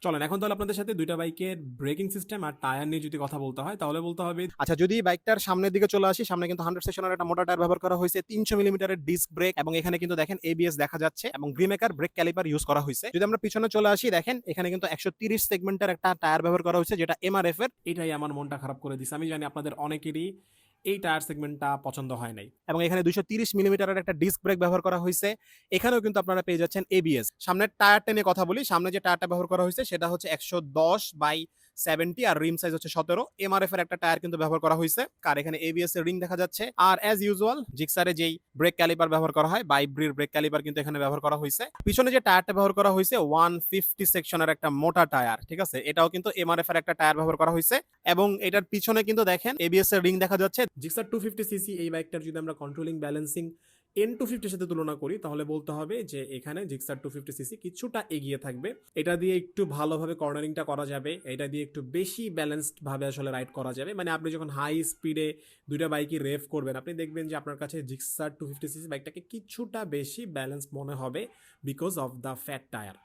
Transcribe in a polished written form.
চলেন এখন তাহলে আপনাদের সাথে দুইটা বাইকের ব্রেকিং সিস্টেম আর টায়ার নিয়ে যদি কথা বলতে হয় তাহলে বলতে হবে। আচ্ছা, যদি বাইকটার সামনের দিকে চলে আসি, সামনে কিন্তু 100 সেকশনের একটা মোটা টায়ার ব্যবহার করা হয়েছে, 300 মিলিমিটারের ডিস্ক ব্রেক, এবং এখানে কিন্তু দেখেন এবিএস দেখা যাচ্ছে এবং গ্রিমেকার ব্রেক ক্যালিপার ইউজ করা হয়েছে। যদি আমরা পিছনে চলে আসি, দেখেন এখানে কিন্তু 130 সেগমেন্টের একটা টায়ার ব্যবহার করা হয়েছে, যেটা এমআরএফ এর। এটাই আমার মনটা খারাপ করে দিছে। আমি জানি আপনাদের অনেকেরই এই টায়ার সেগমেন্টটা পছন্দ হয় নাই। এবং এখানে 230 মিলিমিটারের একটা ডিস্ক ব্রেক ব্যবহার করা হয়েছে। এখানেও কিন্তু আপনারা পেয়ে যাচ্ছেন এবিএস। সামনের টায়ারটা নিয়ে কথা বলি, সামনে যে টায়ারটা ব্যবহার করা হয়েছে সেটা হচ্ছে 110/70 আর রিম সাইজ হচ্ছে 17। এমআরএফ এর একটা টায়ার কিন্তু ব্যবহার করা হয়েছে, কার এখানে এবিএস এর রিং দেখা যাচ্ছে। আর অ্যাজ ইউজুয়াল জিক্সারে যেই ব্রেক ক্যালিপার ব্যবহার করা হয়, বাইব্রির ব্রেক ক্যালিপার কিন্তু এখানে ব্যবহার করা হয়েছে। পিছনে যে টায়ারটা ব্যবহার করা হয়েছে 150 সেকশনের একটা মোটা টায়ার, ঠিক আছে, এটাও কিন্তু এমআরএফ এর একটা টায়ার ব্যবহার করা হয়েছে। এবং এটার পিছনে কিন্তু দেখেন এবিএস এর রিং দেখা যাচ্ছে। জিক্সার 250 সিসি এই বাইকটার যদি আমরা কন্ট্রোলিং ব্যালেন্সিং N250 সাথে তুলনা করি তাহলে বলতে হবে যে এখানে জিক্সার 250 সিসি কিছুটা এগিয়ে থাকবে। এটা দিয়ে একটু ভালোভাবে কর্নারিংটা করা যাবে, এটা দিয়ে একটু বেশি ব্যালেন্সড ভাবে আসলে রাইড করা যাবে। মানে আপনি যখন হাই স্পিডে দুইটা বাইকই রেভ করবেন আপনি দেখবেন যে আপনার কাছে জিক্সার 250 সিসি বাইকটাকে কিছুটা বেশি ব্যালেন্স মনে হবে because of the fat tyre.